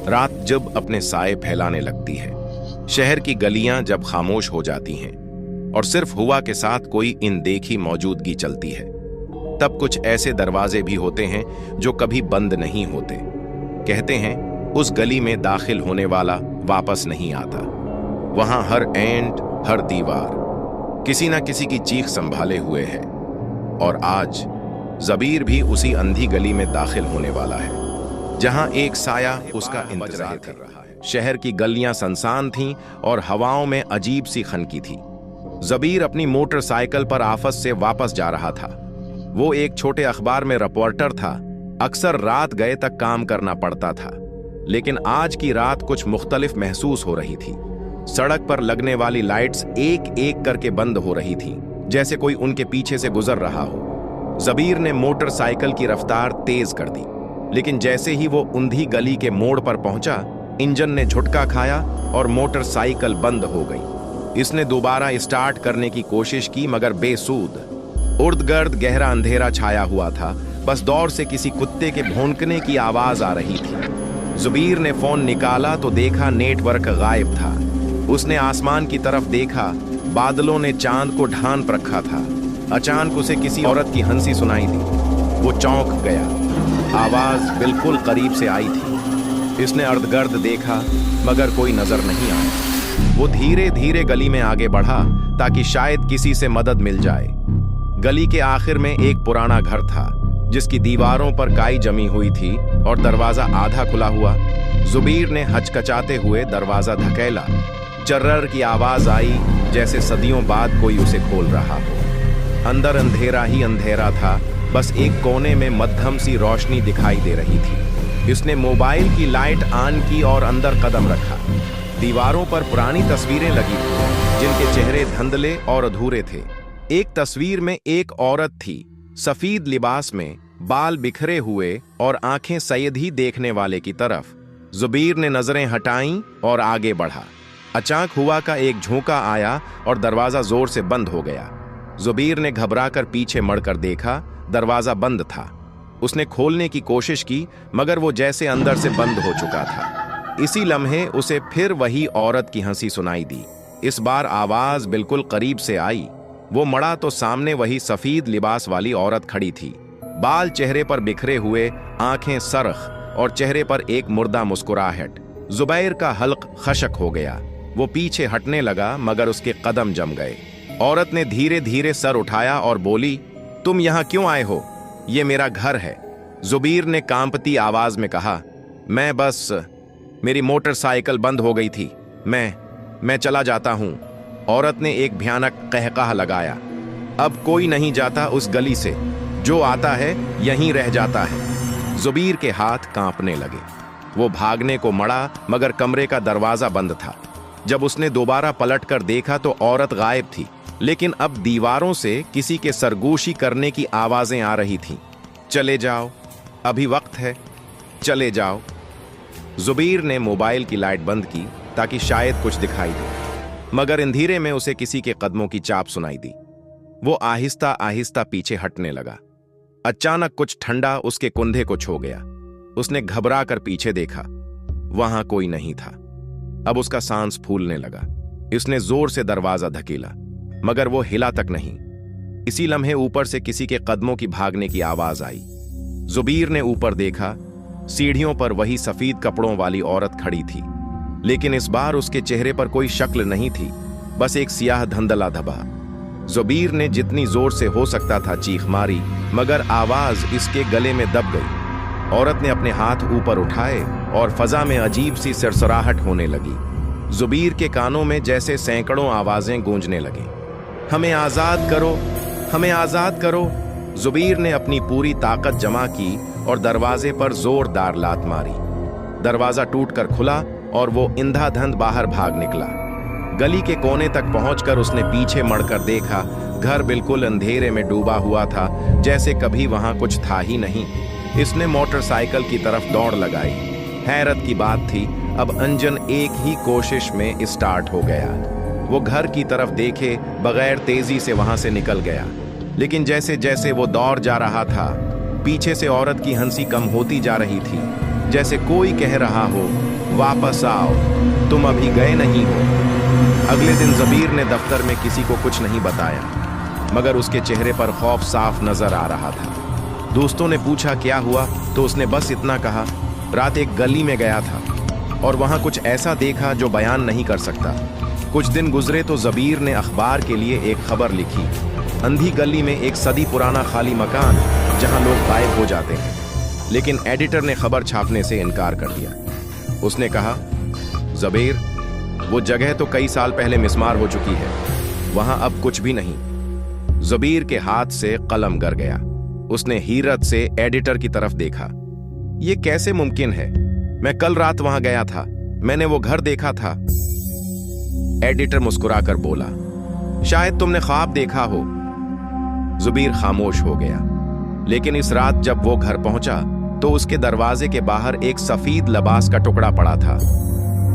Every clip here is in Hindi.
रात जब अपने साए फैलाने लगती है, शहर की गलियां जब खामोश हो जाती हैं और सिर्फ हवा के साथ कोई इनदेखी मौजूदगी चलती है, तब कुछ ऐसे दरवाजे भी होते हैं जो कभी बंद नहीं होते। कहते हैं उस गली में दाखिल होने वाला वापस नहीं आता। वहां हर एंट, हर दीवार किसी ना किसी की चीख संभाले हुए है। और आज जबीर भी उसी अंधी गली में दाखिल होने वाला है, जहां एक साया उसका इंतजार कर रहा है। शहर की गलियां सुनसान थीं और हवाओं में अजीब सी खनकी थी। जबीर अपनी मोटरसाइकिल पर आफस से वापस जा रहा था। वो एक छोटे अखबार में रिपोर्टर था। अक्सर रात गए तक काम करना पड़ता था, लेकिन आज की रात कुछ मुख्तलिफ महसूस हो रही थी। सड़क पर लगने वाली लाइट्स एक एक करके बंद हो रही थी, जैसे कोई उनके पीछे से गुजर रहा हो। जबीर ने मोटरसाइकिल की रफ्तार तेज कर दी, लेकिन जैसे ही वो ऊंधी गली के मोड़ पर पहुंचा, इंजन ने झटका खाया और मोटरसाइकिल बंद हो गई। इसने दोबारा स्टार्ट करने की कोशिश की, मगर बेसूद। उर्द-गर्द गहरा अंधेरा छाया हुआ था। बस दौर से किसी कुत्ते के भौंकने की आवाज आ रही थी। जुबीर ने फोन निकाला तो देखा नेटवर्क गायब था। उसने आसमान की तरफ देखा, बादलों ने चांद को ढांप रखा था। अचानक उसे किसी औरत की हंसी सुनाई दी। वो चौंक गया। आवाज बिल्कुल करीब से आई थी। इसने अर्धगर्द देखा, मगर कोई नजर नहीं आया। वो धीरे धीरे गली में आगे बढ़ा ताकि शायद किसी से मदद मिल जाए। गली के आखिर में एक पुराना घर था, जिसकी दीवारों पर काई जमी हुई थी और दरवाजा आधा खुला हुआ। जुबीर ने हचकचाते हुए दरवाजा धकेला। चर्रर की आवाज आई, जैसे सदियों बाद कोई उसे खोल रहा हो। अंदर अंधेरा ही अंधेरा था। बस एक कोने में मध्यम सी रोशनी दिखाई दे रही थी। इसने मोबाइल की लाइट ऑन की और अंदर कदम रखा। दीवारों पर पुरानी तस्वीरें लगी थी, जिनके चेहरे धुंधले और अधूरे थे। एक तस्वीर में एक औरत थी, सफेद लिबास में, बाल बिखरे हुए और आंखें सैयद ही देखने वाले की तरफ। जुबीर ने नजरें हटाईं और आगे बढ़ा। अचानक हवा का एक झोंका आया और दरवाजा जोर से बंद हो गया। जुबीर ने घबराकर पीछे मुड़कर देखा, दरवाजा बंद था। उसने खोलने की कोशिश की, मगर वो जैसे अंदर से बंद हो चुका था। इसी लम्हे उसे फिर वही औरत की हंसी सुनाई दी। इस बार आवाज बिल्कुल करीब से आई। वो मुड़ा तो सामने वही सफेद लिबास वाली औरत खड़ी थी। बाल चेहरे पर बिखरे हुए, आंखें सरख और चेहरे पर एक मुर्दा मुस्कुराहट। जुबैर का हल्क खशक हो गया। वो पीछे हटने लगा, मगर उसके कदम जम गए। औरत ने धीरे धीरे सर उठाया और बोली, तुम यहां क्यों आए हो? ये मेरा घर है। जुबीर ने कांपती आवाज में कहा, मैं बस, मेरी मोटरसाइकिल बंद हो गई थी। मैं चला जाता हूं। औरत ने एक भयानक कहकाह लगाया। अब कोई नहीं जाता उस गली से। जो आता है यहीं रह जाता है। जुबीर के हाथ कांपने लगे। वो भागने को मड़ा, मगर कमरे का दरवाजा बंद था। जब उसने दोबारा पलटकर देखा तो औरत गायब थी, लेकिन अब दीवारों से किसी के सरगोशी करने की आवाजें आ रही थीं। चले जाओ, अभी वक्त है, चले जाओ। जुबीर ने मोबाइल की लाइट बंद की ताकि शायद कुछ दिखाई दे, मगर अंधेरे में उसे किसी के कदमों की चाप सुनाई दी। वो आहिस्ता आहिस्ता पीछे हटने लगा। अचानक कुछ ठंडा उसके कुंधे को छू गया। उसने घबरा कर पीछे देखा। वहां कोई नहीं था। अब उसका सांस फूलने लगा। इसने जोर से दरवाजा धकेला, मगर वो हिला तक नहीं। इसी लम्हे ऊपर से किसी के कदमों की भागने की आवाज आई। जुबीर ने ऊपर देखा। सीढ़ियों पर वही सफेद कपड़ों वाली औरत खड़ी थी, लेकिन इस बार उसके चेहरे पर कोई शक्ल नहीं थी, बस एक सियाह धंधला धब्बा। जुबीर ने जितनी जोर से हो सकता था चीख मारी, मगर आवाज इसके गले में दब गई। औरत ने अपने हाथ ऊपर उठाए और फजा में अजीब सी सरसराहट होने लगी। जुबीर के कानों में जैसे सैकड़ों आवाजें गूंजने लगी। हमें आजाद करो, हमें आजाद करो। जुबीर ने अपनी पूरी ताकत जमा की और दरवाजे पर जोरदार लात मारी। दरवाजा टूटकर खुला और वो इंधाधुंध बाहर भाग निकला। गली के कोने तक पहुंचकर उसने पीछे मुड़कर देखा। घर बिल्कुल अंधेरे में डूबा हुआ था, जैसे कभी वहां कुछ था ही नहीं। इसने मोटरसाइकिल की तरफ दौड़ लगाई। हैरत की बात थी, अब इंजन एक ही कोशिश में स्टार्ट हो गया। वो घर की तरफ देखे बगैर तेजी से वहां से निकल गया, लेकिन जैसे जैसे वो दौड़ जा रहा था, पीछे से औरत की हंसी कम होती जा रही थी। जैसे कोई कह रहा हो, वापस आओ, तुम अभी गए नहीं हो। अगले दिन जबीर ने दफ्तर में किसी को कुछ नहीं बताया, मगर उसके चेहरे पर खौफ साफ नजर आ रहा था। दोस्तों ने पूछा क्या हुआ, तो उसने बस इतना कहा, रात एक गली में गया था और वहां कुछ ऐसा देखा जो बयान नहीं कर सकता। कुछ दिन गुजरे तो जबीर ने अखबार के लिए एक खबर लिखी, अंधी गली में एक सदी पुराना खाली मकान जहां लोग गायब हो जाते हैं। लेकिन एडिटर ने खबर छापने से इनकार कर दिया। उसने कहा, जबीर, वो जगह तो कई साल पहले मिस्मार हो चुकी है, वहां अब कुछ भी नहीं। जबीर के हाथ से कलम गिर गया। उसने हैरत से एडिटर की तरफ देखा। यह कैसे मुमकिन है? मैं कल रात वहां गया था, मैंने वो घर देखा था। एडिटर मुस्कुराकर बोला, शायद तुमने ख्वाब देखा हो। जुबीर खामोश हो गया। लेकिन इस रात जब वो घर पहुंचा तो उसके दरवाजे के बाहर एक सफेद लबास का टुकड़ा पड़ा था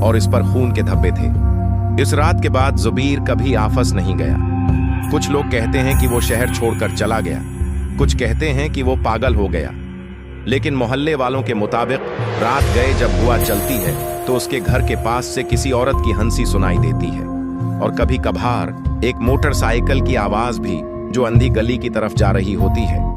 और इस पर खून के धब्बे थे। इस रात के बाद जुबीर कभी आफस नहीं गया। कुछ लोग कहते हैं कि वो शहर छोड़कर चला गया, कुछ कहते हैं कि वो पागल हो गया। लेकिन मोहल्ले वालों के मुताबिक रात गए जब हुआ चलती है तो उसके घर के पास से किसी औरत की हंसी सुनाई देती है और कभी कभार एक मोटरसाइकिल की आवाज भी जो अंधी गली की तरफ जा रही होती है।